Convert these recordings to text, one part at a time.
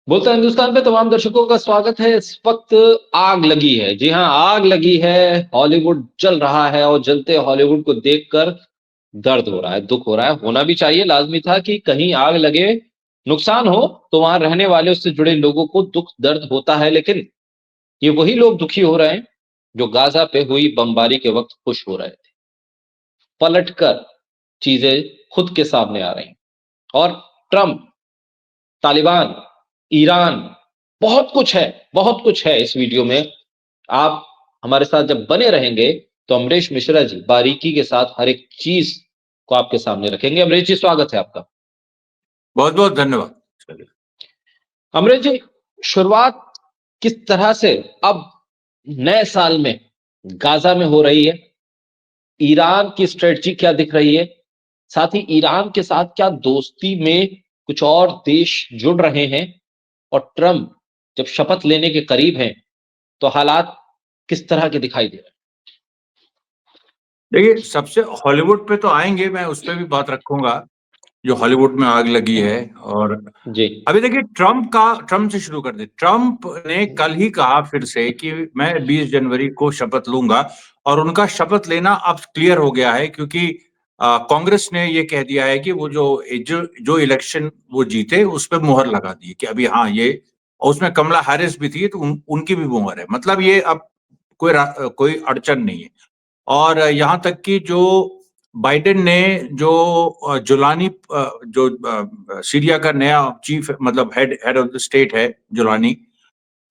बोलता हिंदुस्तान पे तमाम दर्शकों का स्वागत है। इस वक्त आग लगी है। जी हाँ, आग लगी है। हॉलीवुड जल रहा है और जलते हॉलीवुड को देखकर दर्द हो रहा है, दुख हो रहा है। होना भी चाहिए, लाज़मी था कि कहीं आग लगे, नुकसान हो तो वहाँ रहने वाले, उससे जुड़े लोगों को दुख दर्द होता है। लेकिन ये वही लोग दुखी हो रहे हैं जो गाज़ा पे हुई बमबारी के वक्त खुश हो रहे थे। पलटकर चीज़ें खुद के सामने आ रही हैं। और ट्रम्प, तालिबान, ईरान, बहुत कुछ है इस वीडियो में। आप हमारे साथ जब बने रहेंगे तो अमरीश मिश्रा जी बारीकी के साथ हर एक चीज को आपके सामने रखेंगे। अमरीश जी, स्वागत है आपका। बहुत बहुत धन्यवाद। चलिए। अमरीश जी, शुरुआत किस तरह से अब नए साल में गाजा में हो रही है? ईरान की स्ट्रेटजी क्या दिख रही है? साथ ही ईरान के साथ क्या दोस्ती में कुछ और देश जुड़ रहे हैं? और ट्रम्प जब शपथ लेने के करीब हैं तो हालात किस तरह के दिखाई दे रहे देखिए, सबसे हॉलीवुड पे तो आएंगे, मैं उस पे भी बात रखूंगा जो हॉलीवुड में आग लगी है। और हैं? जी। अभी देखिए, ट्रम्प से शुरू कर दे। ट्रम्प ने कल ही कहा फिर से कि मैं 20 जनवरी को शपथ लूंगा, और उनका शपथ लेना अब क्लियर हो गया है, क्योंकि कांग्रेस ने ये कह दिया है कि वो जो इलेक्शन वो जीते उस पर मुहर लगा दी कि अभी हाँ ये, और उसमें कमला हैरिस भी थी तो उनकी भी मुहर है। मतलब ये अब कोई अड़चन नहीं है। और यहाँ तक कि जो बाइडेन ने जो जुलानी जो सीरिया का नया चीफ, मतलब हेड ऑफ द स्टेट है जुलानी,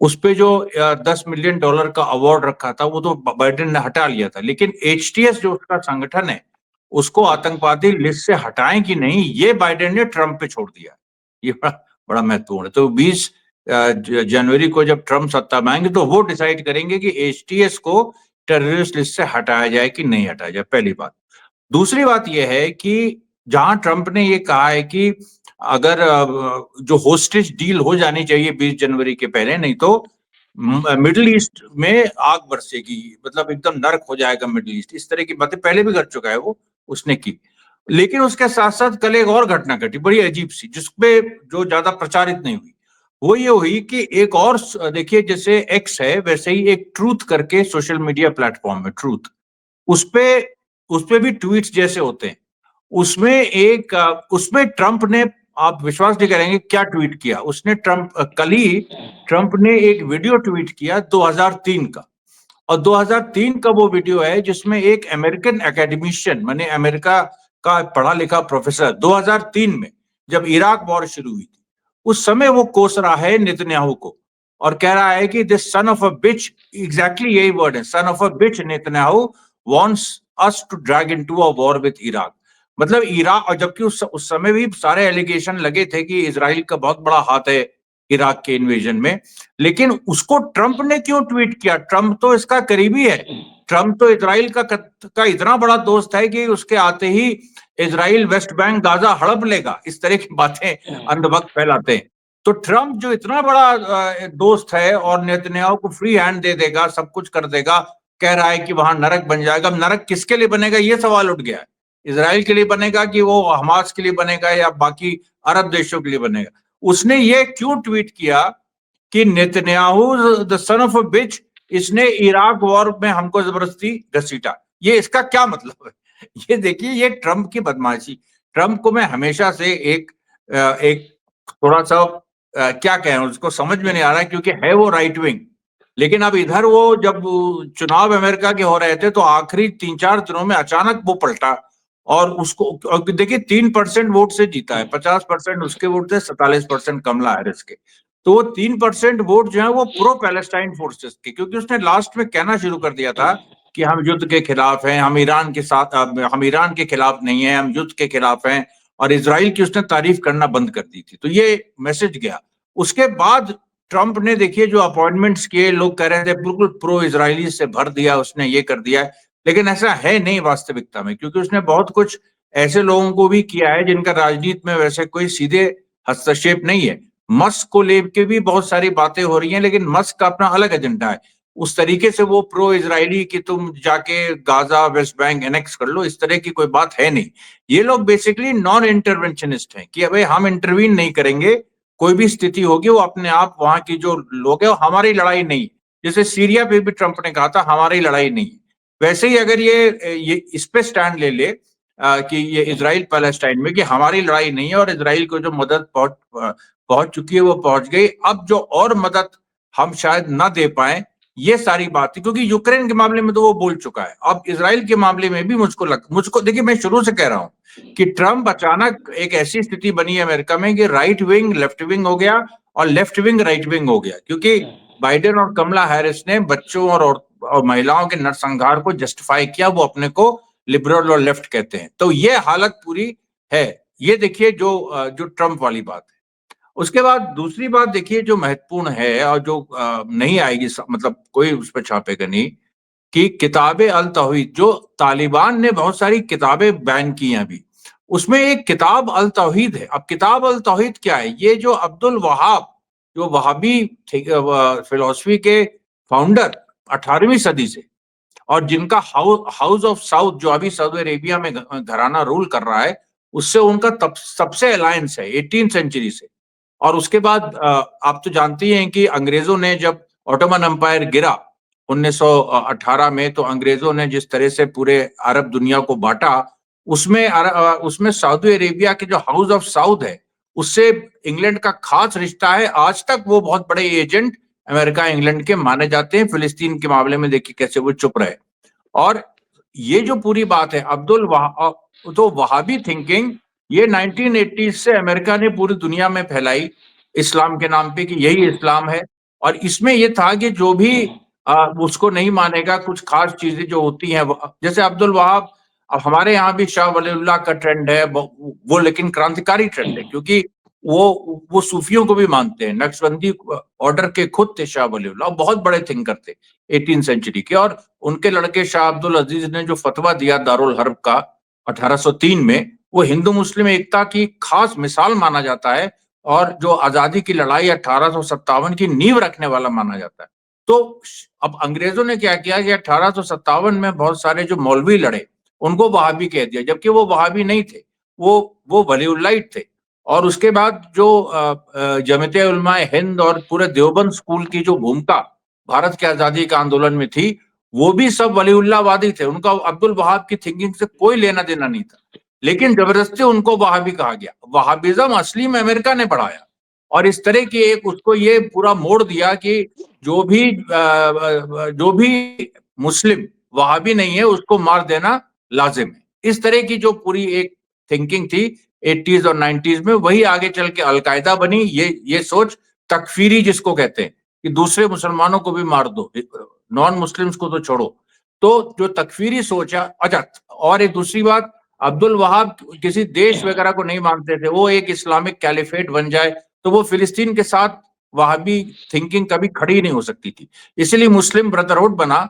उस पे जो $10 मिलियन का अवार्ड रखा था वो तो बाइडेन ने हटा लिया था। लेकिन एचटीएस जो उसका संगठन है, उसको आतंकवादी लिस्ट से हटाएं कि नहीं, ये बाइडेन ने ट्रम्प पे छोड़ दिया। ये बड़ा बड़ा महत्वपूर्ण है। तो 20 जनवरी को जब ट्रम्प सत्ता में आएंगे तो वो डिसाइड करेंगे कि एचटीएस को टेररिस्ट लिस्ट से हटाया जाए कि नहीं हटाया जाए, पहली बात। दूसरी बात यह है कि जहां ट्रम्प ने ये कहा है कि अगर जो होस्टेज डील हो जानी चाहिए 20 जनवरी के पहले, नहीं तो मिडिल ईस्ट में आग बरसेगी, मतलब एकदम नर्क हो जाएगा मिडिल ईस्ट, इस तरह की बातें पहले भी कर चुका है वो, उसने की। लेकिन उसके साथ साथ कल एक और घटना घटी बड़ी अजीब सी, जिसपे जो ज्यादा प्रचारित नहीं हुई, वो ये हुई कि एक और, देखिए जैसे एक्स है वैसे ही एक ट्रूथ करके सोशल मीडिया प्लेटफॉर्म है, ट्रूथ, उसपे उसपे भी ट्वीट्स जैसे होते हैं। उसमें ट्रंप ने, आप विश्वास नहीं करेंगे क्या ट्वीट किया उसने। कल ही ट्रंप ने एक वीडियो ट्वीट किया 2003 का, और 2003 का वो वीडियो है जिसमें एक अमेरिकन एकेडमिशियन, माने अमेरिका का पढ़ा लिखा प्रोफेसर, 2003 में जब इराक वॉर शुरू हुई थी, उस समय वो कोस रहा है नेतन्याहू को, और कह रहा है कि this son of a bitch, exactly यही वर्ड है, son of a bitch Netanyahu wants us to drag into a war with Iraq. मतलब इराक, और जबकि उस समय भी सारे एलिगेशन लगे थे कि इजराइल का बहुत बड़ा हाथ है इराक के इन्वेजन में। लेकिन उसको ट्रंप ने क्यों ट्वीट किया? ट्रंप तो इसका करीबी है, ट्रंप तो इजराइल का इतना बड़ा दोस्त है कि उसके आते ही इजराइल वेस्ट बैंक गाजा हड़प लेगा, इस तरह की बातें अंधभक्त फैलाते हैं। तो ट्रंप जो इतना बड़ा दोस्त है और नेतन्याहू को फ्री हैंड दे देगा, सब कुछ कर देगा, कह रहा है कि वहां नरक बन जाएगा। नरक किसके लिए बनेगा ये सवाल उठ गया है। इजराइल के लिए बनेगा कि वो हमास के लिए बनेगा या बाकी अरब देशों के लिए बनेगा? उसने ये क्यों ट्वीट किया कि Netanyahu the son of a bitch, इसने इराक वॉर में हमको जबरदस्ती घसीटा? ये इसका क्या मतलब है? ये देखिए, ये ट्रंप की बदमाशी। ट्रंप को मैं हमेशा से एक थोड़ा सा क्या कहें, उसको समझ में नहीं आ रहा है, क्योंकि है वो राइट विंग, लेकिन अब इधर वो जब चुनाव अमेरिका के हो रहे थे तो आखिरी 3-4 दिनों में अचानक वो पलटा, और उसको देखिए 3% वोट से जीता है, 50% उसके वोट थे, 47% कमला हैरिस के। तो वो 3% वोट जो है वो प्रो पैलेस्टाइन फोर्सेस के, क्योंकि उसने लास्ट में कहना शुरू कर दिया था कि हम युद्ध के खिलाफ हैं, हम ईरान के साथ, हम ईरान के खिलाफ नहीं है, हम युद्ध के खिलाफ हैं, और इसराइल की उसने तारीफ करना बंद कर दी थी। तो ये मैसेज गया। उसके बाद ट्रंप ने देखिए जो अपॉइंटमेंट्स किए, लोग कह रहे थे बिल्कुल प्रो इजरायली से भर दिया उसने, ये कर दिया है, लेकिन ऐसा है नहीं वास्तविकता में, क्योंकि उसने बहुत कुछ ऐसे लोगों को भी किया है जिनका राजनीति में वैसे कोई सीधे हस्तक्षेप नहीं है। मस्क को लेके भी बहुत सारी बातें हो रही हैं, लेकिन मस्क का अपना अलग एजेंडा है। उस तरीके से वो प्रो इजरायली कि तुम जाके गाजा वेस्ट बैंक एनेक्स कर लो, इस तरह की कोई बात है नहीं। ये लोग बेसिकली नॉन इंटरवेंशनिस्ट हैं कि अबे हम इंटरवीन नहीं करेंगे, कोई भी स्थिति होगी वो अपने आप वहां की जो लोग है हमारी लड़ाई नहीं, जैसे सीरिया पे भी ट्रंप ने कहा था हमारी लड़ाई नहीं, वैसे ही अगर ये इस पे स्टैंड ले ले कि ये इजराइल पैलेस्टाइन में कि हमारी लड़ाई नहीं है और इजराइल को जो मदद पहुंच चुकी है वो पहुंच गई, अब जो और मदद हम शायद ना दे पाए, ये सारी बात है, क्योंकि यूक्रेन के मामले में तो वो बोल चुका है। अब इजराइल के मामले में भी मुझको देखिए, मैं शुरू से कह रहा हूं कि ट्रंप अचानक एक ऐसी स्थिति बनी है अमेरिका में कि राइट विंग लेफ्ट विंग हो गया और लेफ्ट विंग राइट विंग हो गया, क्योंकि बाइडेन और कमला हैरिस ने बच्चों और महिलाओं के नरसंहार को जस्टिफाई किया, वो अपने को लिबरल और लेफ्ट कहते हैं। तो ये हालत पूरी है। ये देखिए जो ट्रंप वाली बात है। उसके बाद दूसरी बात देखिए जो महत्वपूर्ण है और जो नहीं आएगी, मतलब कोई उस पर छापेगा नहीं, कि किताबे अल तौहीद, जो तालिबान ने बहुत सारी किताबें बैन की हैं अभी, उसमें एक किताब अल तौहीद है। अब किताब अल तौहीद क्या है? ये जो अब्दुल वहाब, जो वहाबी फिलोसफी के फाउंडर 18वीं सदी से, और जिनका हाउस ऑफ साउथ जो अभी सऊदी अरेबिया में घराना रूल कर रहा है, उससे उनका तब सबसे अलायंस है 18th सेंचुरी से। और उसके बाद आप तो जानती हैं कि अंग्रेजों ने जब ऑटोमन एम्पायर गिरा 1918 में, तो अंग्रेजों ने जिस तरह से पूरे अरब दुनिया को बांटा, उसमें सऊदी अरेबिया के जो हाउस ऑफ साउथ है उससे इंग्लैंड का खास रिश्ता है। आज तक वो बहुत बड़े एजेंट अमेरिका इंग्लैंड के माने जाते हैं। फिलिस्तीन के मामले में देखिए कैसे वो चुप रहे। और ये जो पूरी बात है तो वहाबी थिंकिंग ये 1980 से अमेरिका ने पूरी दुनिया में फैलाई इस्लाम के नाम पे कि यही इस्लाम है। और इसमें ये था कि जो भी उसको नहीं मानेगा, कुछ खास चीजें जो होती हैं, जैसे अब्दुल वहाब, अब हमारे यहाँ भी शाह वलीउल्लाह का ट्रेंड है, वो लेकिन क्रांतिकारी ट्रेंड है, क्योंकि वो सूफियों को भी मानते हैं। नक्शबंदी ऑर्डर के खुद थे शाह वलीउल्लाह, बहुत बड़े थिंकर थे 18th सेंचुरी के। और उनके लड़के शाह अब्दुल अजीज ने जो फतवा दिया दारुल हर्ब का 1803 में, वो हिंदू मुस्लिम एकता की खास मिसाल माना जाता है और जो आजादी की लड़ाई 1857 की नींव रखने वाला माना जाता है। तो अब अंग्रेजों ने क्या किया कि 1857 में बहुत सारे जो मौलवी लड़े उनको वहाबी कह दिया, जबकि वो वहाबी नहीं थे, वो वलीउल्लाहिट थे। और उसके बाद जो जमीयत उलमा हिंद और पूरे देवबंद स्कूल की जो भूमिका भारत के आजादी के आंदोलन में थी, वो भी सब वलीउल्लाहवादी थे। उनका अब्दुल वहाब की थिंकिंग से कोई लेना देना नहीं था, लेकिन जबरदस्ती उनको वहाबी कहा गया। वहाबिज्म असली में अमेरिका ने बढ़ाया और इस तरह की एक उसको ये पूरा मोड़ दिया कि जो भी मुस्लिम वहाबी नहीं है उसको मार देना लाजिम है। इस तरह की जो पूरी एक थिंकिंग थी 80s और 90s में, वही आगे चल के अलकायदा बनी। ये सोच तकफीरी जिसको कहते हैं कि दूसरे मुसलमानों को भी मार दो, नॉन मुस्लिम्स को तो छोड़ो, तो जो तकफीरी सोच है। अच्छा, और एक दूसरी बात, अब्दुल वहाब किसी देश वगैरह को नहीं मानते थे, वो एक इस्लामिक कैलिफेट बन जाए तो वो फिलिस्तीन के साथ वहाबी थिंकिंग कभी खड़ी नहीं हो सकती थी। इसलिए मुस्लिम ब्रदरहुड बना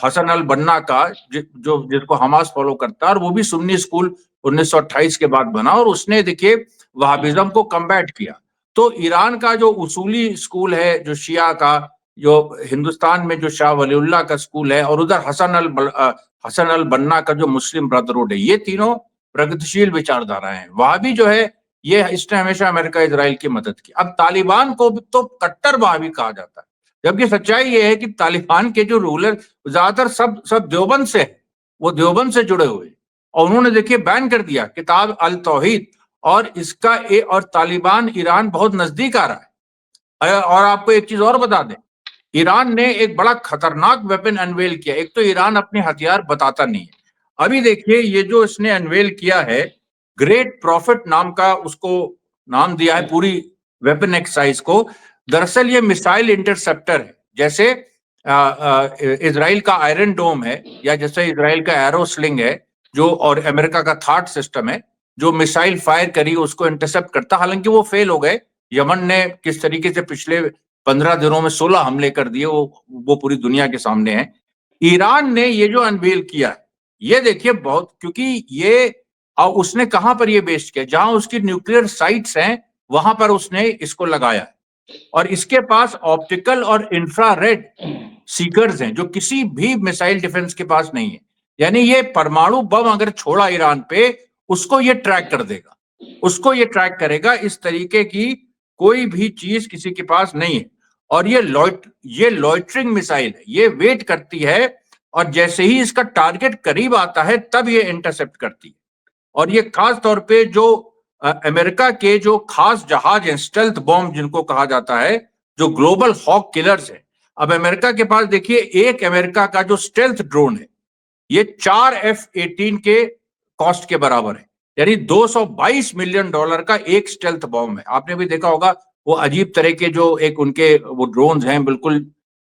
हसन अल बन्ना का, जिसको हमास फॉलो करता है, और वो भी सुन्नी स्कूल 1928 के बाद बना, और उसने देखिए वहाबिज्म को कम्बैट किया। तो ईरान का जो उसूली स्कूल है जो शिया का, जो हिंदुस्तान में जो शाह वलीउल्लाह का स्कूल है, और उधर हसन अल बन्ना का जो मुस्लिम ब्रदरहुड है, ये तीनों प्रगतिशील विचारधारा है। वहाबी जो है ये इसने हमेशा अमेरिका इजराइल की मदद की। अब तालिबान को तो कट्टर वहाबी कहा जाता है, जबकि सच्चाई ये है कि तालिबान के जो रूलर ज्यादातर सब देवबंद से है, वो देवबंद से जुड़े हुए, और उन्होंने देखिए बैन कर दिया किताब अल तौहीद। और और तालिबान ईरान बहुत नजदीक आ रहा है। और आपको एक चीज और बता दें, ईरान ने एक बड़ा खतरनाक वेपन अनवेल किया। एक तो ईरान अपने हथियार बताता नहीं है। अभी देखिए ये जो इसने अनवेल किया है, ग्रेट प्रॉफिट नाम का उसको नाम दिया है पूरी वेपन एक्सरसाइज को। दरअसल ये मिसाइल इंटरसेप्टर है, जैसे इजराइल का आयरन डोम है, या जैसे इजराइल का एरो स्लिंग है, जो और अमेरिका का थाट सिस्टम है, जो मिसाइल फायर करी उसको इंटरसेप्ट करता। हालांकि वो फेल हो गए। यमन ने किस तरीके से पिछले 15 दिनों में 16 हमले कर दिए, वो पूरी दुनिया के सामने है। ईरान ने ये जो अनवेल किया है, ये देखिए बहुत, क्योंकि ये उसने कहां पर ये बेस्ड किया, जहां उसकी न्यूक्लियर साइट्स हैं वहां पर उसने इसको लगाया है। और इसके पास ऑप्टिकल और इंफ्रारेड सीकर्स हैं जो किसी भी मिसाइल डिफेंस के पास नहीं है। यानी ये परमाणु बम अगर छोड़ा ईरान पे, उसको ये ट्रैक कर देगा, उसको ये ट्रैक करेगा। इस तरीके की कोई भी चीज किसी के पास नहीं है। और ये लॉइटरिंग मिसाइल है, ये वेट करती है और जैसे ही इसका टारगेट करीब आता है तब ये इंटरसेप्ट करती है। और ये खास तौर पे जो अमेरिका के जो खास जहाज हैं, स्टेल्थ बॉम्ब जिनको कहा जाता है, जो ग्लोबल हॉक किलर्स है। अब अमेरिका के पास देखिए, एक अमेरिका का जो स्टेल्थ ड्रोन है ये 4 F-18 के कॉस्ट के बराबर है, यानी $222 मिलियन का एक स्टेल्थ बॉम्ब है। आपने भी देखा होगा वो अजीब तरह के जो एक उनके वो ड्रोन्स हैं, बिल्कुल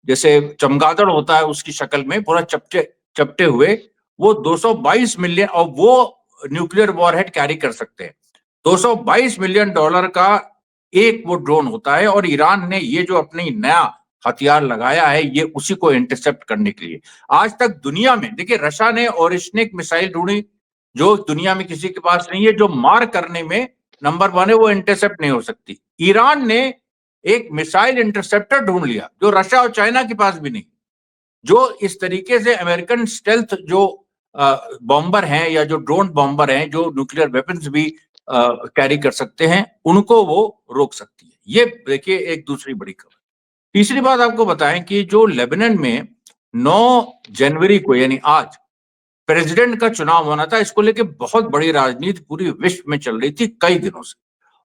जैसे चमगादड़ होता है उसकी शक्ल में, पूरा चपटे हुए, वो 222 मिलियन, और वो न्यूक्लियर वॉरहेड कैरी कर सकते हैं। $222 मिलियन का एक वो ड्रोन होता है। और ईरान ने ये जो अपनी नया हथियार लगाया है ये उसी को इंटरसेप्ट करने के लिए। आज तक दुनिया में देखिए, रशिया ने ओरिशनिक मिसाइल ढूंढी जो दुनिया में किसी के पास नहीं है, जो मार करने में नंबर 1 है, वो इंटरसेप्ट नहीं हो सकती। ईरान ने एक मिसाइल इंटरसेप्टर ढूंढ लिया जो रशिया और चाइना के पास भी नहीं, जो इस तरीके से अमेरिकन स्टेल्थ जो बॉम्बर हैं या जो ड्रोन बॉम्बर हैं जो न्यूक्लियर वेपन्स भी कैरी कर सकते हैं, उनको वो रोक सकती है। ये देखिए एक दूसरी बड़ी खबर। तीसरी बात आपको बताएं कि जो लेबनान में 9 जनवरी को यानी आज प्रेसिडेंट का चुनाव होना था, इसको लेके बहुत बड़ी राजनीति पूरी विश्व में चल रही थी कई दिनों से।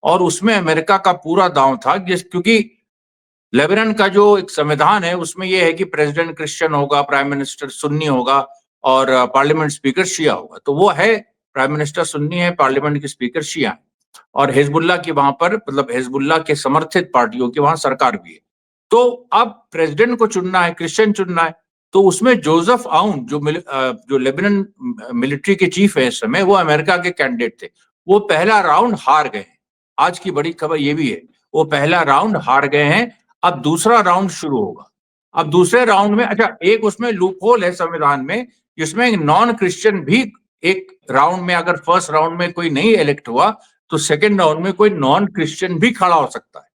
और उसमें अमेरिका का पूरा दांव था, क्योंकि लेबनान का जो एक संविधान है उसमें यह है कि प्रेसिडेंट क्रिश्चियन होगा, प्राइम मिनिस्टर सुन्नी होगा और पार्लियामेंट स्पीकर शिया होगा। तो वो है, प्राइम मिनिस्टर सुन्नी है, पार्लियामेंट के स्पीकर शिया है। और हिजबुल्लाह की वहां पर, मतलब हिजबुल्लाह के समर्थित पार्टियों की वहां सरकार भी है। तो अब प्रेसिडेंट को चुनना है, क्रिश्चियन चुनना है, तो उसमें जोसेफ आउन जो लेबनान मिलिट्री के चीफ है इस समय, वो अमेरिका के कैंडिडेट थे। वो पहला राउंड हार गए हैं। आज की बड़ी खबर ये भी है, वो पहला राउंड हार गए हैं। अब दूसरा राउंड शुरू होगा। अब दूसरे राउंड में, अच्छा, एक उसमें लूप होल है संविधान में, जिसमें नॉन क्रिश्चियन भी एक राउंड में, अगर फर्स्ट राउंड में कोई नहीं इलेक्ट हुआ तो सेकेंड राउंड में कोई नॉन क्रिश्चियन भी खड़ा हो सकता है।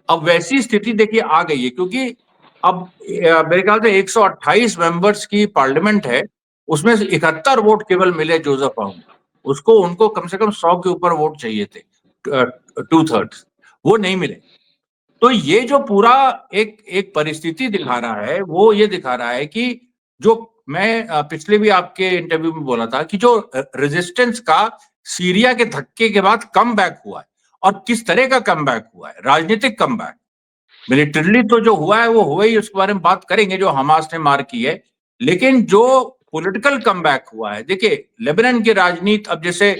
अब वैसी स्थिति देखिए आ गई है, क्योंकि अब मेरे ख्याल से 128 मेंबर्स की पार्लियामेंट है, उसमें से 71 वोट केवल मिले जोसेफ आउन उसको। उनको कम से कम 100 के ऊपर वोट चाहिए थे, 2/3, वो नहीं मिले। तो ये जो पूरा एक परिस्थिति दिखा रहा है, वो ये दिखा रहा है कि जो मैं पिछले भी आपके इंटरव्यू में बोला था कि जो रेजिस्टेंस का सीरिया के धक्के के बाद कम बैक हुआ है, और किस तरह का कम बैक हुआ है, राजनीतिक कम बैक। मिलिटरली तो जो हुआ है वो हुआ ही, उसके बारे में बात करेंगे, जो हमास ने मार की है। लेकिन जो पॉलिटिकल कम बैक हुआ है, देखिए लेबनान की राजनीति, अब जैसे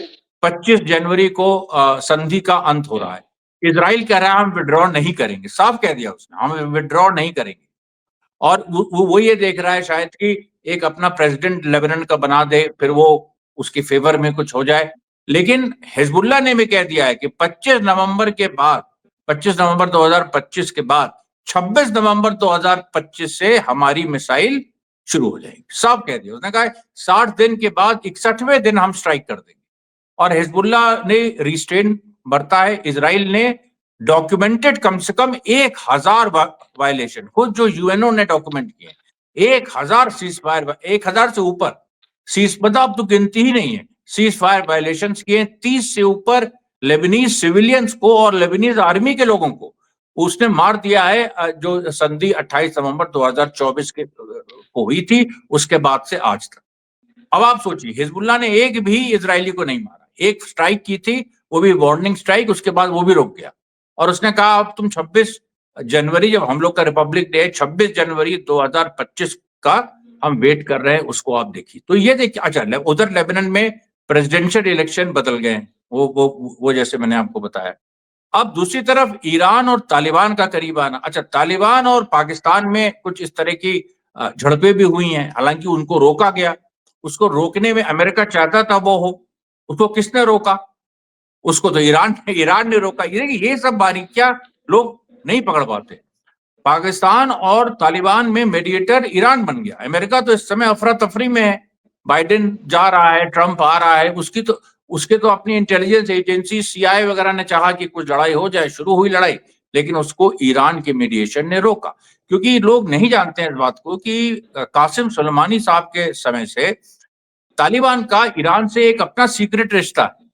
25 जनवरी को संधि का अंत हो रहा है, इजराइल कह रहा है हम विड्रॉ नहीं करेंगे, साफ कह दिया उसने, हम विड्रॉ नहीं करेंगे। और वो ये देख रहा है शायद कि एक अपना प्रेसिडेंट लेबनान का बना दे, फिर वो उसके फेवर में कुछ हो जाए। लेकिन हिजबुल्लाह ने भी कह दिया है कि 25 नवंबर के बाद, 25 नवंबर 2025 के बाद 26 नवंबर 2025 से हमारी मिसाइल शुरू हो जाएगी। साफ कह दिया उसने, कहा 60 दिन के बाद 61वें दिन हम स्ट्राइक कर देंगे। और हिजबुल्लाह ने रिस्ट्रेन बरता है, इजराइल ने डॉक्यूमेंटेड कम से कम 1000 वायलेशन, खुद जो यूएनओ ने डॉक्यूमेंट किए 1000 सीज फायर, 1000 से ऊपर सीज, मतलब अब तो गिनती ही नहीं है, सीज फायर वायलेशन किए। 30 से ऊपर लेबनीज सिविलियंस को और लेबनीज आर्मी के लोगों को उसने मार दिया है। जो संधि 28 नवंबर 2024 को हुई थी, उसके बाद से आज तक। अब आप सोचिए, हिजबुल्लाह ने एक भी इजरायली को नहीं मारा, एक स्ट्राइक की थी, वो भी वार्निंग स्ट्राइक, उसके बाद वो भी रुक गया। और उसने कहा अब तुम 26 जनवरी, जब हम लोग का रिपब्लिक डे है, 26 जनवरी 2025 का हम वेट कर रहे हैं, उसको आप देखिए। तो ये देखिए, अच्छा, उधर लेबनान में प्रेसिडेंशियल इलेक्शन बदल गए, वो जैसे मैंने आपको बताया। अब दूसरी तरफ ईरान और तालिबान का करीब आना। अच्छा, तालिबान और पाकिस्तान में कुछ इस तरह की झड़पें भी हुई हैं, हालांकि उनको रोका गया। उसको रोकने में अमेरिका चाहता था वो हो, उसको किसने रोका? उसको तो ईरान ने रोका। ये सब बारीकियां लोग नहीं पकड़ पाते। पाकिस्तान और तालिबान में मेडिएटर ईरान बन गया। अमेरिका तो इस समय अफरा तफरी में है, बाइडेन जा रहा है, ट्रंप आ रहा है, उसके तो अपनी इंटेलिजेंस एजेंसी सीआईए वगैरह ने चाहा कि कुछ लड़ाई हो जाए, शुरू हुई लड़ाई, लेकिन उसको ईरान के मीडिएशन ने रोका। क्योंकि लोग नहीं जानते हैं इस बात को कि कासिम सुलेमानी साहब के समय से तालिबान का ईरान से एक अपना सीक्रेट रिश्ता है,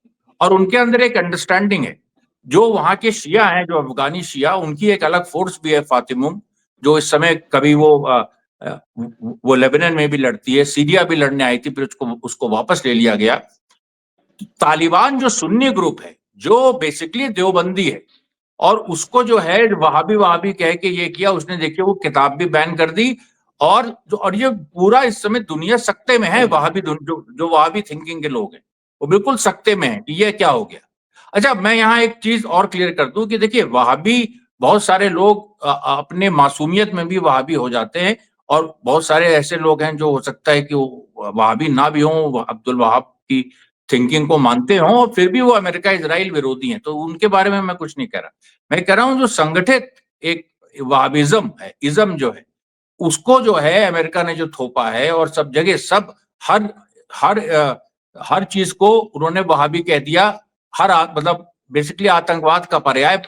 और उनके अंदर एक अंडरस्टैंडिंग है जो वहां के शिया हैं, जो अफगानी शिया, उनकी एक अलग फोर्स भी है फातिमुम, जो इस समय कभी वो लेबनान में भी लड़ती है, सीरिया भी लड़ने आई थी, फिर उसको वापस ले लिया गया। तालिबान जो सुन्नी ग्रुप है, जो बेसिकली देवबंदी है, और उसको जो है वहाबी वहाबी कह के ये किया उसने, देखिए वो किताब भी बैन कर दी, और ये पूरा इस समय दुनिया सकते में है। वहाबी जो वहाबी थिंकिंग के लोग हैं वो बिल्कुल सकते में है कि ये क्या हो गया। अच्छा, मैं यहाँ एक चीज और क्लियर कर दूं कि देखिए वहाबी, बहुत सारे लोग अपने मासूमियत में भी वहाबी हो जाते हैं, और बहुत सारे ऐसे लोग हैं जो हो सकता है कि वो वहाबी ना भी हों, अब्दुल वहाब की थिंकिंग को मानते हों, और फिर भी वो अमेरिका इजराइल विरोधी हैं, तो उनके बारे में मैं कुछ नहीं कह रहा। मैं कह रहा हूं जो संगठित एक वहाबिज्म है, इज्म जो है, उसको जो है अमेरिका ने जो थोपा है, और सब जगह सब हर हर हर चीज को उन्होंने वहाबी कह दिया। मतलब बेसिकली आतंकवाद का पर्याय,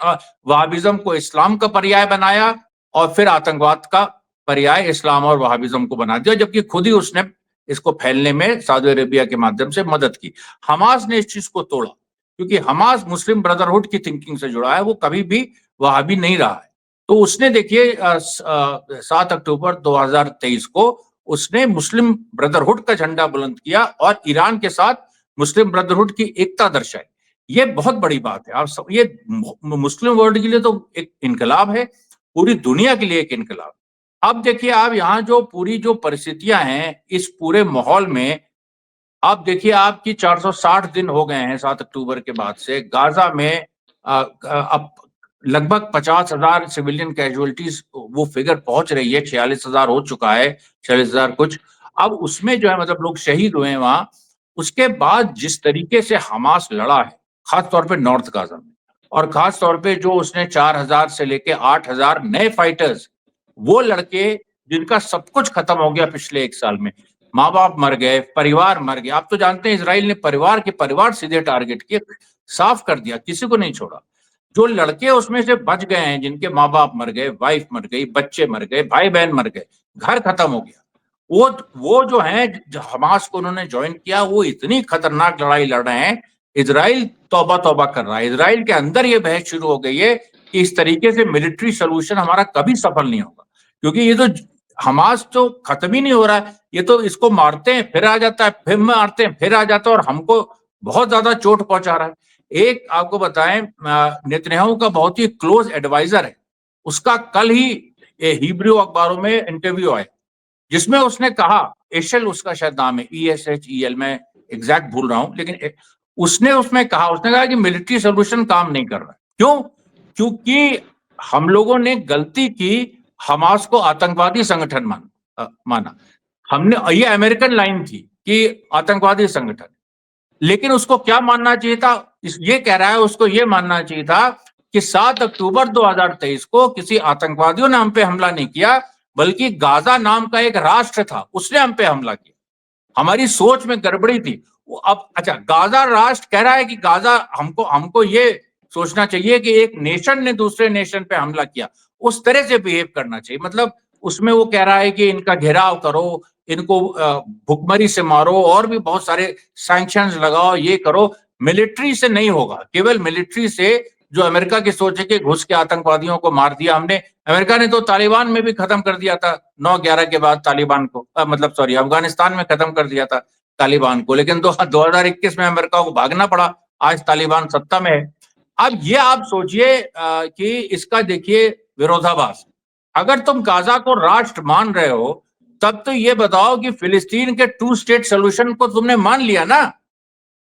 वहाबिज्म को इस्लाम का पर्याय बनाया, और फिर आतंकवाद का पर्याय इस्लाम और वहाबिज्म को बना दिया, जबकि खुद ही उसने इसको फैलने में सऊदी अरेबिया के माध्यम से मदद की। हमास ने इस चीज को तोड़ा, क्योंकि हमास मुस्लिम ब्रदरहुड की थिंकिंग से जुड़ा है, वो कभी भी वहाबी नहीं रहा है। तो उसने देखिए 7 अक्टूबर 2023 को उसने मुस्लिम ब्रदरहुड का झंडा बुलंद किया और ईरान के साथ मुस्लिम ब्रदरहुड की एकता दर्शाई। ये बहुत बड़ी बात है। आप सब, ये मुस्लिम वर्ल्ड के लिए तो एक इनकलाब है, पूरी दुनिया के लिए एक इनकलाब। अब देखिए आप यहाँ जो पूरी जो परिस्थितियां हैं इस पूरे माहौल में, आप देखिए आपकी 460 दिन हो गए हैं 7 अक्टूबर के बाद से। गाजा में अब लगभग 50,000 सिविलियन कैजुअलिटीज, वो फिगर पहुंच रही है, 46,000 हो चुका है, 46,000 कुछ। अब उसमें जो है मतलब लोग शहीद हुए हैं वहां। उसके बाद जिस तरीके से हमास लड़ा है, खासतौर पे नॉर्थ गाजा में, और खासतौर पे जो उसने 4,000 से लेके 8,000 नए फाइटर्स, वो लड़के जिनका सब कुछ खत्म हो गया पिछले 1 साल में, माँ बाप मर गए, परिवार मर गए। आप तो जानते हैं इसराइल ने परिवार के परिवार सीधे टारगेट किए, साफ कर दिया, किसी को नहीं छोड़ा। जो लड़के उसमें से बच गए हैं, जिनके माँ बाप मर गए, वाइफ मर गई, बच्चे मर गए, भाई बहन मर गए, घर खत्म हो गया, वो जो है हमास को उन्होंने ज्वाइन किया, वो इतनी खतरनाक लड़ाई लड़ रहे हैं। इसराइल तौबा तौबा कर रहा है। इसराइल के अंदर ये बहस शुरू हो गई है कि इस तरीके से मिलिट्री सोल्यूशन हमारा कभी सफल नहीं होगा, क्योंकि ये तो हमास तो खत्म ही नहीं हो रहा है। ये तो इसको मारते हैं फिर आ जाता है, फिर मारते हैं फिर आ जाता है, और हमको बहुत ज्यादा चोट पहुंचा रहा है। एक आपको बताएं, नेतन्याहू का बहुत ही क्लोज एडवाइजर है, उसका कल ही हिब्रू अखबारों में इंटरव्यू आया, जिसमें उसने कहा, एशेल उसका शायद नाम है, ESHEL, मैं एग्जैक्ट भूल रहा हूं, लेकिन उसने कहा कि मिलिट्री सोल्यूशन काम नहीं कर रहा। क्यों? क्योंकि हम लोगों ने गलती की, हमास को आतंकवादी संगठन माना हमने। ये अमेरिकन लाइन थी कि आतंकवादी संगठन, लेकिन उसको क्या मानना चाहिए था? ये कह रहा है उसको ये मानना चाहिए था कि 7 अक्टूबर 2023 को किसी आतंकवादियों ने हम पे हमला नहीं किया, बल्कि गाजा नाम का एक राष्ट्र था, उसने हम पे हमला किया। हमारी सोच में गड़बड़ी थी। वो अब अच्छा, गाजा राष्ट्र कह रहा है कि गाजा, हमको हमको ये सोचना चाहिए कि एक नेशन ने दूसरे नेशन पे हमला किया, उस तरह से बिहेव करना चाहिए। मतलब उसमें वो कह रहा है कि इनका घेराव करो, इनको भुखमरी से मारो, और भी बहुत सारे सैंक्शंस लगाओ, ये करो। मिलिट्री से नहीं होगा, केवल मिलिट्री से, जो अमेरिका की सोच है कि घुस के आतंकवादियों को मार दिया हमने। अमेरिका ने तो तालिबान में भी खत्म कर दिया था 9/11 के बाद तालिबान को, मतलब सॉरी, अफगानिस्तान में खत्म कर दिया था तालिबान को, लेकिन 2021 में अमेरिका को भागना पड़ा, आज तालिबान सत्ता में है। अब ये आप सोचिए कि इसका देखिए विरोधाभास। अगर तुम गाजा को राष्ट्र मान रहे हो, तब तो ये बताओ कि फिलिस्तीन के 2 स्टेट सोल्यूशन को तुमने मान लिया ना?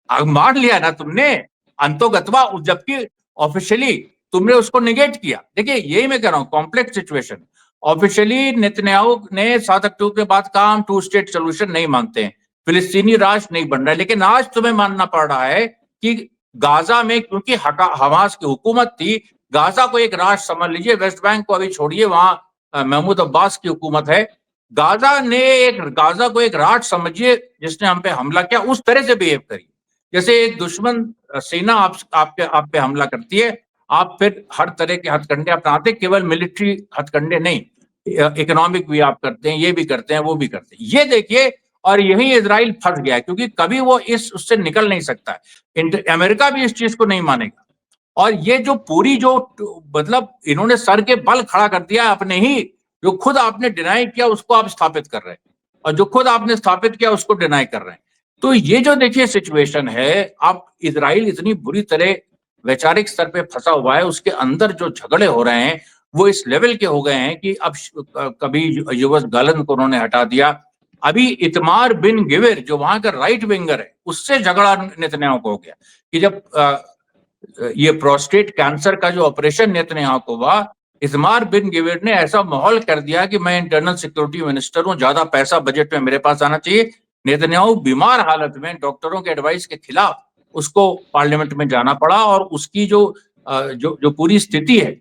मान लिया ना तुमने अंतोगत्वा, जबकि ऑफिशियली तुमने उसको निगेट किया। देखिए यही मैं कह रहा हूं, कॉम्प्लेक्स सिचुएशन। ऑफिशियली नेतन्याहू ने 7 अक्टूबर के बाद कहा हम 2 स्टेट सोल्यूशन नहीं मानते हैं, फिलिस्तीनी राष्ट्र नहीं बन रहा है, लेकिन आज तुम्हें मानना पड़ रहा है कि गाजा में, क्योंकि हमास की हुकूमत थी, गाजा को एक राष्ट्र समझ लीजिए, वेस्ट बैंक को अभी छोड़िए, वहां महमूद अब्बास की हुकूमत है। गाजा को एक राष्ट्र समझिए जिसने हम पे हमला किया, उस तरह से बिहेव करिए जैसे एक दुश्मन सेना आप पे हमला करती है। आप फिर हर तरह के हथकंडे अपनाते, केवल मिलिट्री हथकंडे नहीं, इकोनॉमिक भी आप करते हैं, ये भी करते हैं, वो भी करते हैं। ये देखिए, और यही इजराइल फंस गया है, क्योंकि कभी वो उससे निकल नहीं सकता है। अमेरिका भी इस चीज को नहीं मानेगा। और ये जो पूरी जो मतलब इन्होंने सर के बल खड़ा कर दिया अपने ही, जो खुद आपने डिनाई किया उसको आप स्थापित कर रहे हैं, और जो खुद आपने स्थापित किया उसको डिनाई कर रहे हैं। तो ये जो देखिए सिचुएशन है, आप इजराइल इतनी बुरी तरह वैचारिक स्तर पे फंसा हुआ है, उसके अंदर जो झगड़े हो रहे हैं वो इस लेवल के हो गए हैं कि अब कभी युवस गालन को उन्होंने हटा दिया, अभी इतमार बिन गिविर जो वहां का राइट विंगर है उससे झगड़ा नेतन्याहू को हो गया कि जब ये प्रोस्टेट कैंसर का जो ऑपरेशन नेतन्याहू को हुआ, इतमार बिन गिविर ने ऐसा माहौल कर दिया कि मैं इंटरनल सिक्योरिटी मिनिस्टर हूं, ज्यादा पैसा बजट में मेरे पास आना चाहिए। नेतन्याहू बीमार हालत में डॉक्टरों के एडवाइस के खिलाफ उसको पार्लियामेंट में जाना पड़ा, और उसकी जो जो पूरी स्थिति है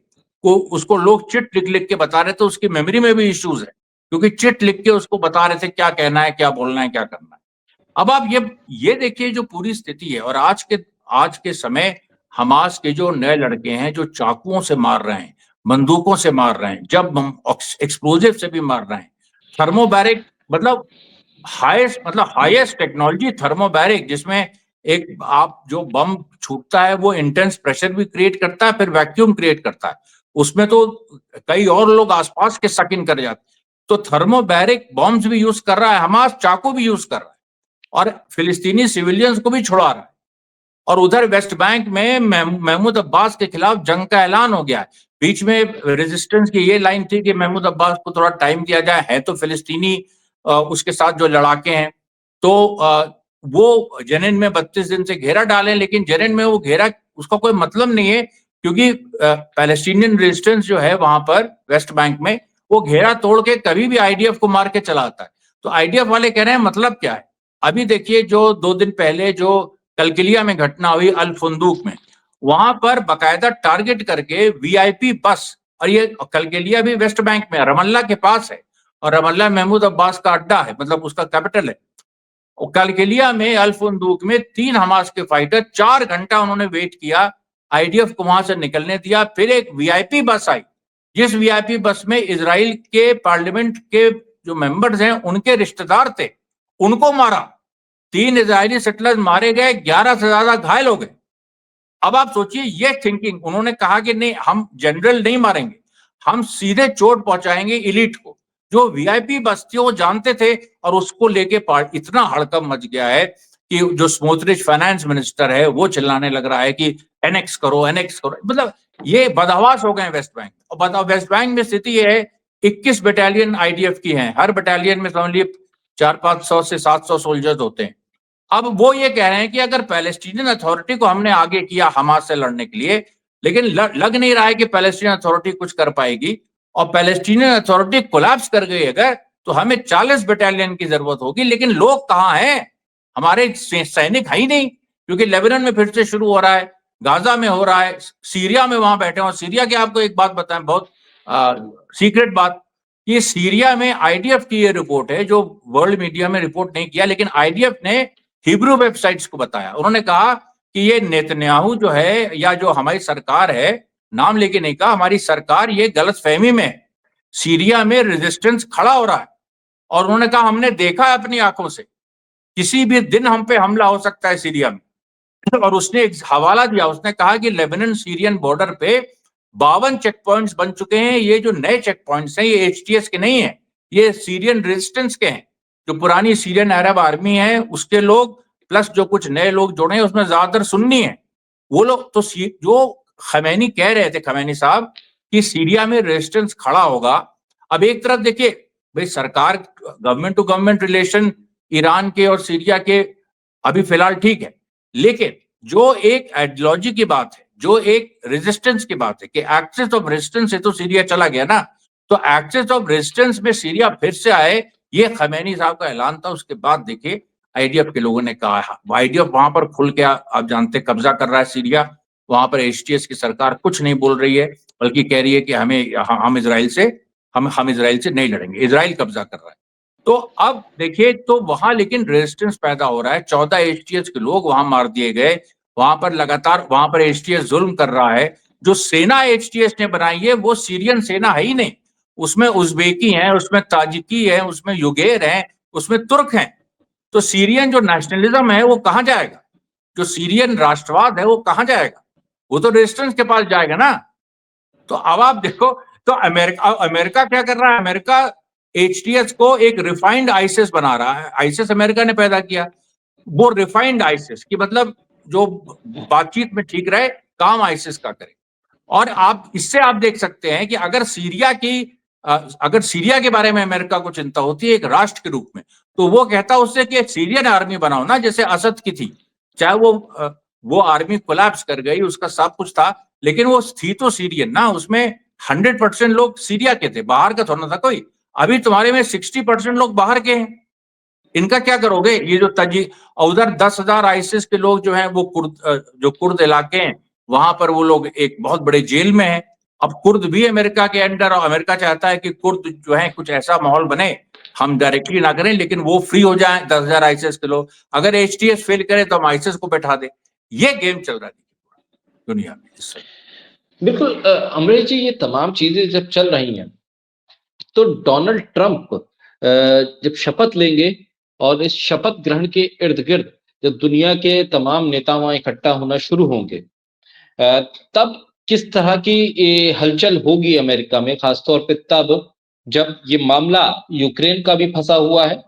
को उसको लोग चिट लिख लिख के बता रहे थे, उसकी मेमोरी में भी इश्यूज है, क्योंकि चिट लिख के उसको बता रहे थे क्या कहना है, क्या बोलना है, क्या करना है। अब आप ये देखिए जो पूरी स्थिति है, और आज के समय हमास के जो नए लड़के हैं जो चाकुओं से मार रहे हैं, बंदूकों से मार रहे हैं, जब एक्सप्लोजिव से भी मार रहे हैं, थर्मोबैरिक मतलब हाईएस्ट टेक्नोलॉजी थर्मोबैरिक, जिसमें एक आप जो बम छूटता है वो इंटेंस प्रेशर भी क्रिएट करता है, फिर वैक्यूम क्रिएट करता है, उसमें तो कई और लोग आसपास के सक इन कर जाते, तो थर्मोबैरिक बॉम्ब्स भी यूज कर रहा है हमास, चाकू भी यूज कर रहा है, और फिलिस्तीनी सिविलियंस को भी छुड़ा रहा है। और उधर वेस्ट बैंक में महमूद अब्बास के खिलाफ जंग का ऐलान हो गया है। बीच में रेजिस्टेंस की ये लाइन थी कि महमूद अब्बास को थोड़ा टाइम दिया जाए, है तो फिलिस्तीनी उसके साथ जो लड़ाके हैं, तो वो जेनिन में 32 दिन से घेरा डालें, लेकिन जेनिन में वो घेरा उसका कोई मतलब नहीं है, क्योंकि पैलेस्टीनियन रेजिस्टेंस जो है वहां पर वेस्ट बैंक में, वो घेरा तोड़ के कभी भी आईडीएफ को मार के चला आता है। तो आईडीएफ वाले कह रहे हैं मतलब क्या है। अभी देखिए जो 2 दिन पहले जो कलकलिया में घटना हुई अल फुंदूक में, वहां पर बाकायदा टारगेट करके वीआईपी बस, और ये कलकलिया भी वेस्ट बैंक में रमल्ला के पास है, और रमल्ला महमूद अब्बास का अड्डा है, मतलब उसका कैपिटल है। और कलकलिया में अल फुंदूक में 3 हमास के फाइटर 4 घंटा उन्होंने वेट किया, आईडीएफ को वहां से निकलने दिया, फिर एक वीआईपी बस आई, जिस वीआईपी बस में इजराइल के पार्लियामेंट के जो मेंबर्स हैं उनके रिश्तेदार थे, उनको मारा। 3 इजरायली सेटलर्स मारे गए, 11 से ज्यादा घायल हो गए। अब आप सोचिए ये थिंकिंग, उन्होंने कहा कि नहीं हम जनरल नहीं मारेंगे, हम सीधे चोट पहुंचाएंगे इलीट को। जो वीआईपी बस थी वो जानते थे, और उसको लेके इतना हड़कंप मच गया है कि जो स्मोट्रिच फाइनेंस मिनिस्टर है वो चिल्लाने लग रहा है कि एनेक्स करो, एनेक्स करो। मतलब ये बदहवास हो गए वेस्ट बैंक। और बताओ वेस्ट बैंक में स्थिति ये है, 21 बटालियन आईडीएफ की हैं, हर बटालियन में समझ लिए 400-500 से 700 सोल्जर्स होते हैं। अब वो ये कह रहे हैं कि अगर पैलेस्टीनियन अथॉरिटी को हमने आगे किया हमास से लड़ने के लिए, लेकिन लग नहीं रहा है कि पैलेस्टीनियन अथॉरिटी कुछ कर पाएगी, और पैलेस्टीनियन अथॉरिटी कोलैप्स कर गई अगर, तो हमें 40 बटालियन की जरूरत होगी। लेकिन लोग कहाँ हैं, हमारे सैनिक है ही नहीं, क्योंकि लेबनान में फिर से शुरू हो रहा है, गाजा में हो रहा है, सीरिया में वहां बैठे हैं। और सीरिया की आपको एक बात बताएं, बहुत सीक्रेट बात, ये सीरिया में आईडीएफ की ये रिपोर्ट है, जो वर्ल्ड मीडिया में रिपोर्ट नहीं किया, लेकिन आईडीएफ ने हिब्रू वेबसाइट्स को बताया। उन्होंने कहा कि ये नेतन्याहू जो है, या जो हमारी सरकार है, नाम लेके नहीं कहा, हमारी सरकार ये गलतफहमी में है, सीरिया में रेजिस्टेंस खड़ा हो रहा है। और उन्होंने कहा हमने देखा है अपनी आंखों से, किसी भी दिन हम पे हमला हो सकता है सीरिया में। और उसने एक हवाला दिया, उसने कहा कि लेबनान सीरियन बॉर्डर पे 52 चेक पॉइंट्स बन चुके हैं। ये जो नए चेक पॉइंट्स हैं ये एचटीएस के नहीं है, ये सीरियन रेजिस्टेंस के हैं, जो पुरानी सीरियन अरब आर्मी है उसके लोग, प्लस जो कुछ नए लोग जुड़े हैं उसमें ज्यादातर सुन्नी है। वो लोग तो जो खमैनी कह रहे थे, खमैनी साहब, कि सीरिया में रेजिस्टेंस खड़ा होगा। अब एक तरफ देखिए भाई, सरकार government to government relation Iran के और सीरिया के अभी फिलहाल ठीक है, लेकिन जो एक आइडियोलॉजी की बात है, जो एक रेजिस्टेंस की बात है कि एक्सेस ऑफ रेजिस्टेंस से तो सीरिया चला गया ना, तो एक्सेस ऑफ रेजिस्टेंस में सीरिया फिर से आए, ये खमैनी साहब का ऐलान था। उसके बाद देखिए आईडीएफ के लोगों ने कहा, आईडीएफ वहां पर खुल के आप जानते कब्जा कर रहा है सीरिया, वहां पर एचटीएस की सरकार कुछ नहीं बोल रही है, बल्कि कह रही है कि हम इजराइल से नहीं लड़ेंगे, इजराइल कब्जा कर रहा है। तो अब देखिए, तो वहां लेकिन रेजिस्टेंस पैदा हो रहा है, 14 एचटीएस के लोग वहां मार दिए गए, वहां पर लगातार वहां पर एचटीएस जुल्म कर रहा है। जो सेना एचटीएस ने बनाई है वो सीरियन सेना है ही नहीं, उसमें उज्बेकी हैं, उसमें ताजिकी है, उसमें युगेर हैं, उसमें तुर्क हैं। तो सीरियन जो नेशनलिज्म है वो कहां जाएगा, जो सीरियन राष्ट्रवाद है वो कहां जाएगा, वो तो रेजिस्टेंस के पास जाएगा ना। तो अब आप देखो, तो अमेरिका क्या कर रहा है? अमेरिका एचटीएस को एक रिफाइंड आईसिस बना रहा है। आईसिस अमेरिका ने पैदा किया, वो रिफाइंड आईसिस की मतलब जो बातचीत में ठीक रहे, काम आईसिस का करे। और आप इससे आप देख सकते हैं कि अगर सीरिया के बारे में अमेरिका को चिंता होती है एक राष्ट्र के रूप में, तो वो कहता उससे कि एक सीरियन आर्मी बनाओ ना, जैसे असद की थी। चाहे वो आर्मी कोलैप्स कर गई, उसका सब कुछ था, लेकिन वो थी तो सीरियन ना, उसमें 100% लोग सीरिया के थे, बाहर का थोड़ा था कोई। अभी तुम्हारे में 60% लोग बाहर के हैं, इनका क्या करोगे? ये जो उधर 10,000 आईसिस के लोग जो हैं वो कुर्द इलाके हैं, वहां पर वो लोग एक बहुत बड़े जेल में हैं। अब कुर्द भी अमेरिका के अंडर, और अमेरिका चाहता है कि कुर्द जो है कुछ ऐसा माहौल बने, हम डायरेक्टली ना करें लेकिन वो फ्री हो जाए 10,000 आईसिस के लोग। अगर एचटीएस फेल करे तो हम आईसिस को बैठा दे। ये गेम चल रहा है दुनिया में इस समय। बिल्कुल अमरीश जी, ये तमाम चीजें जब चल रही हैं तो डोनाल्ड ट्रंप जब शपथ लेंगे और इस शपथ ग्रहण के इर्द गिर्द जब दुनिया के तमाम नेता वहां इकट्ठा होना शुरू होंगे, तब किस तरह की ये हलचल होगी अमेरिका में, खासतौर पे तब जब ये मामला यूक्रेन का भी फंसा हुआ है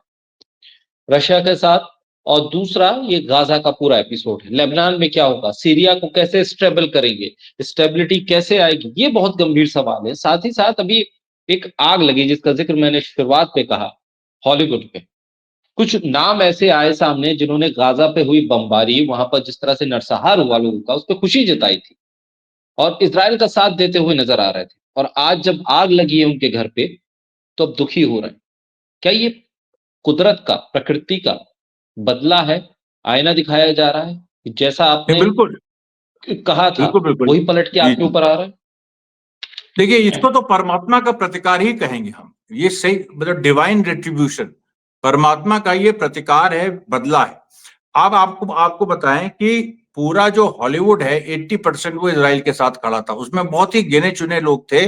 रशिया के साथ, और दूसरा ये गाजा का पूरा एपिसोड है। लेबनान में क्या होगा, सीरिया को कैसे स्टेबल करेंगे, स्टेबिलिटी कैसे आएगी, ये बहुत गंभीर सवाल है। साथ ही साथ अभी एक आग लगी जिसका जिक्र मैंने शुरुआत पे कहा, हॉलीवुड पे कुछ नाम ऐसे आए सामने जिन्होंने गाजा पे हुई बमबारी, वहां पर जिस तरह से नरसंहार हुआ लोगों का, उस पर खुशी जताई थी और इजराइल का साथ देते हुए नजर आ रहे थे, और आज जब आग लगी है उनके घर पे तो अब दुखी हो रहे हैं। क्या ये कुदरत का, प्रकृति का बदला है, आईना दिखाया जा रहा है कि जैसा आपने बिल्कुल कहा था बिल्कुल बिल्कुल वही पलट के जी आपके जी। ऊपर आ रहा है? देखिए, इसको तो परमात्मा का प्रतिकार ही कहेंगे हम, ये सही मतलब डिवाइन रेट्रीब्यूशन, परमात्मा का ये प्रतिकार है, बदला है। अब आपको आपको बताएं कि पूरा जो हॉलीवुड है 80% वो इजराइल के साथ खड़ा था। उसमें बहुत ही गिने चुने लोग थे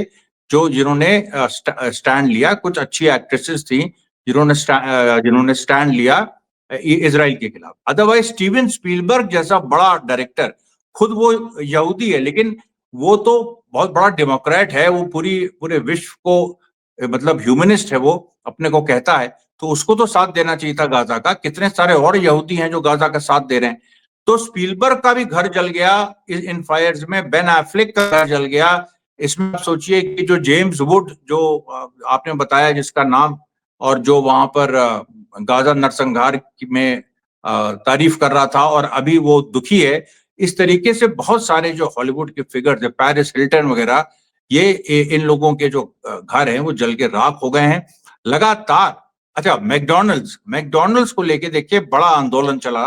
जो जिन्होंने स्टैंड लिया, कुछ अच्छी एक्ट्रेसेस थी जिन्होंने स्टैंड लिया इजराइल के खिलाफ। अदरवाइज स्टीवन स्पीलबर्ग जैसा बड़ा डायरेक्टर, खुद वो यहूदी है लेकिन वो तो बहुत बड़ा डेमोक्रेट है, वो पूरे विश्व को मतलब ह्यूमनिस्ट है, वो अपने को कहता है, तो उसको तो साथ देना चाहिए था गाजा का। कितने सारे और यहूदी हैं जो गाजा का साथ दे रहे हैं। तो स्पीलबर्ग का भी घर जल गया इन फायर्स में, बेन एफ्लेक का घर जल गया इसमें। आप सोचिए कि जो जेम्स वुड जो आपने बताया जिसका नाम, और जो वहां पर गाजा नरसंहार में तारीफ कर रहा था और अभी वो दुखी है, इस तरीके से बहुत सारे जो हॉलीवुड के फिगर्स है, पैरिस हिल्टन वगैरह, ये इन लोगों के जो घर हैं वो जल के राख हो गए हैं लगातार। अच्छा, मैकडॉनल्ड्स को लेके देखिए बड़ा आंदोलन चला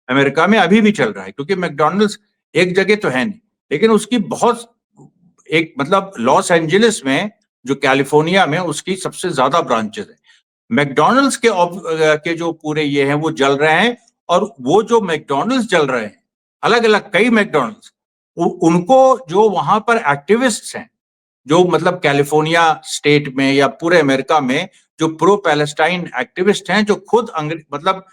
अमेरिका में, अभी भी चल रहा है, क्योंकि मैकडॉनल्ड्स एक जगह तो है नहीं, लेकिन उसकी बहुत एक मतलब लॉस एंजलिस में जो कैलिफोर्निया में उसकी सबसे ज्यादा ब्रांचेस है। मैकडॉनल्ड्स के जो पूरे ये हैं वो जल रहे हैं, और वो जो मैकडॉनल्ड्स जल रहे हैं, अलग अलग कई मैकडॉनल्ड्स, उनको जो वहां पर एक्टिविस्ट्स हैं, जो मतलब कैलिफोर्निया स्टेट में या पूरे अमेरिका में जो प्रो पैलेस्टाइन एक्टिविस्ट हैं, जो खुद मतलब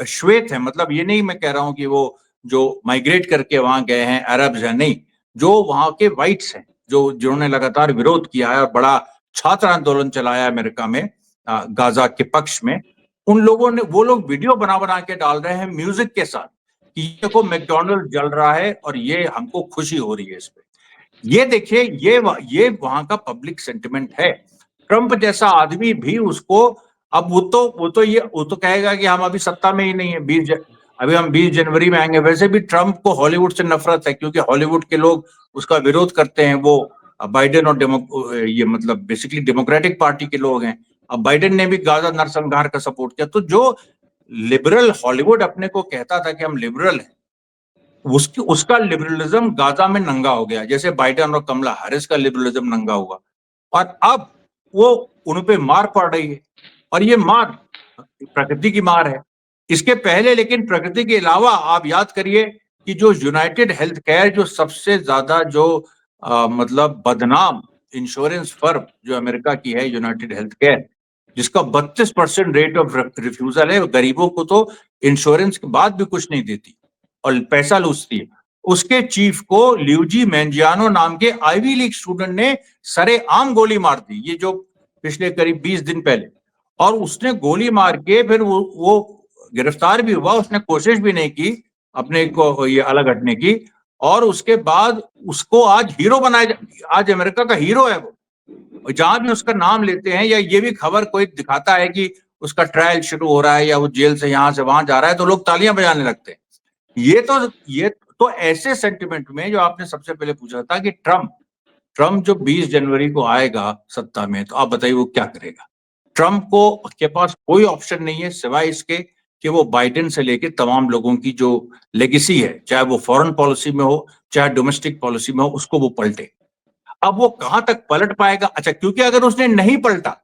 श्वेत हैं, मतलब ये नहीं मैं कह रहा हूं कि वो जो माइग्रेट करके वहां गए हैं अरब्स हैं, नहीं, जो वहां के वाइट्स हैं, जो जिन्होंने लगातार विरोध किया है और बड़ा छात्र आंदोलन चलाया अमेरिका में गाजा के पक्ष में, उन लोगों ने, वो लोग वीडियो बना बना के डाल रहे हैं म्यूजिक के साथ कि ये को मैकडॉनल्ड जल रहा है और ये हमको खुशी हो रही है इस पे। ये देखिए, ये वहां का पब्लिक सेंटिमेंट है। ट्रंप जैसा आदमी भी उसको, अब वो तो कहेगा कि हम अभी सत्ता में ही नहीं है, अभी हम 20 जनवरी में आएंगे। वैसे भी ट्रंप को हॉलीवुड से नफरत है, क्योंकि हॉलीवुड के लोग उसका विरोध करते हैं। वो बाइडेन और ये मतलब बेसिकली डेमोक्रेटिक पार्टी के लोग हैं। अब बाइडेन ने भी गाजा नरसंहार का सपोर्ट किया। तो जो लिबरल हॉलीवुड अपने को कहता था कि हम लिबरल हैं, उसका लिबरलिज्म गाजा में नंगा हो गया, जैसे बाइडेन और कमला हैरिस का लिबरलिज्म नंगा हुआ। और अब वो उन पे मार पड़ रही है, और ये मार प्रकृति की मार है। इसके पहले लेकिन प्रकृति के अलावा आप याद करिए कि जो यूनाइटेड हेल्थ केयर, जो सबसे ज्यादा जो मतलब बदनाम इंश्योरेंस फर्म जो अमेरिका की है, यूनाइटेड हेल्थ केयर, जिसका 32% रेट ऑफ रिफ्यूजल है, गरीबों को तो इंश्योरेंस के बाद भी कुछ नहीं देती और पैसा लूटती है, उसके चीफ को ल्यूजी मैंजियानो नाम के आईवी लीग स्टूडेंट ने सरेआम गोली मार दी, ये जो पिछले करीब 20 दिन पहले। और उसने गोली मार के फिर वो गिरफ्तार भी हुआ, उसने कोशिश भी नहीं की अपने को ये अलग हटने की, और उसके बाद उसको आज हीरो बनाया, आज अमेरिका का हीरो है वो। जहां भी उसका नाम लेते हैं, या ये भी खबर कोई दिखाता है कि उसका ट्रायल शुरू हो रहा है या वो जेल से यहां से वहां जा रहा है, तो लोग तालियां बजाने लगते हैं। ये तो ऐसे सेंटिमेंट में, जो आपने सबसे पहले पूछा था कि ट्रम्प जो 20 जनवरी को आएगा सत्ता में, तो आप बताइए वो क्या करेगा। ट्रम्प को के पास कोई ऑप्शन नहीं है सिवाय इसके कि वो बाइडेन से लेके तमाम लोगों की जो लेगेसी है, चाहे वो फॉरेन पॉलिसी में हो चाहे डोमेस्टिक पॉलिसी में हो, उसको वो पलटे। अब वो कहां तक पलट पाएगा, अच्छा, क्योंकि अगर उसने नहीं पलटा,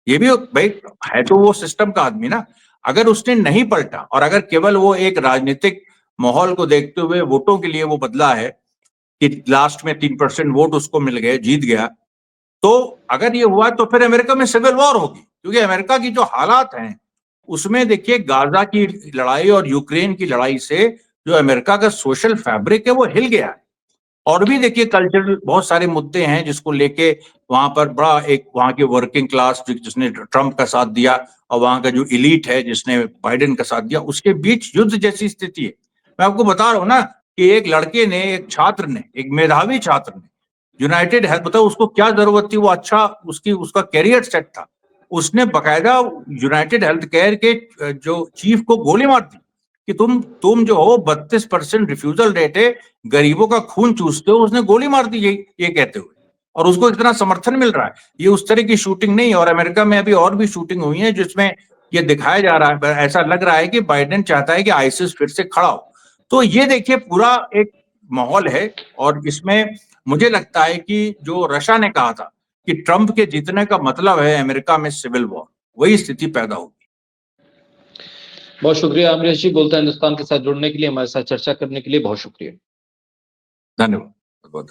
ये भी भाई है तो वो सिस्टम का आदमी ना, अगर उसने नहीं पलटा और अगर केवल वो एक राजनीतिक माहौल को देखते हुए वोटों के लिए वो बदला है कि लास्ट में 3% वोट उसको मिल गए, जीत गया, तो अगर ये हुआ तो फिर अमेरिका में सिविल वॉर होगी। क्योंकि अमेरिका की जो हालात हैं उसमें देखिए, गाजा की लड़ाई और यूक्रेन की लड़ाई से जो अमेरिका का सोशल फैब्रिक है वो हिल गया है। और भी देखिए कल्चरल बहुत सारे मुद्दे हैं जिसको लेके वहां पर बड़ा एक वहां की वर्किंग क्लास जिसने ट्रम्प का साथ दिया और वहां का जो इलीट है जिसने बाइडेन का साथ दिया, उसके बीच युद्ध जैसी स्थिति है। मैं आपको बता रहा हूं ना कि एक लड़के ने, एक छात्र ने, एक मेधावी छात्र ने यूनाइटेड हेल्थ, बताओ उसको क्या जरूरत थी, वो अच्छा उसका कैरियर सेट था, उसने बकायदा यूनाइटेड हेल्थ केयर के जो चीफ को गोली मार दी कि तुम जो हो 32% रिफ्यूजल रेट है, गरीबों का खून चूसते हो, उसने गोली मार दी ये कहते हुए, और उसको इतना समर्थन मिल रहा है। ये उस तरह की शूटिंग नहीं है। और अमेरिका में अभी और भी शूटिंग हुई है जिसमें ये दिखाया जा रहा है, ऐसा लग रहा है कि बाइडेन चाहता है कि आईसिस फिर से खड़ा हो। तो ये देखिए पूरा एक माहौल है, और इसमें मुझे लगता है कि जो रशा ने कहा था कि ट्रंप के जीतने का मतलब है अमेरिका में सिविल वॉर, वही स्थिति पैदा होगी। बहुत शुक्रिया अमरीश जी, बोलता हिंदुस्तान के साथ जुड़ने के लिए, हमारे साथ चर्चा करने के लिए बहुत शुक्रिया। धन्यवाद।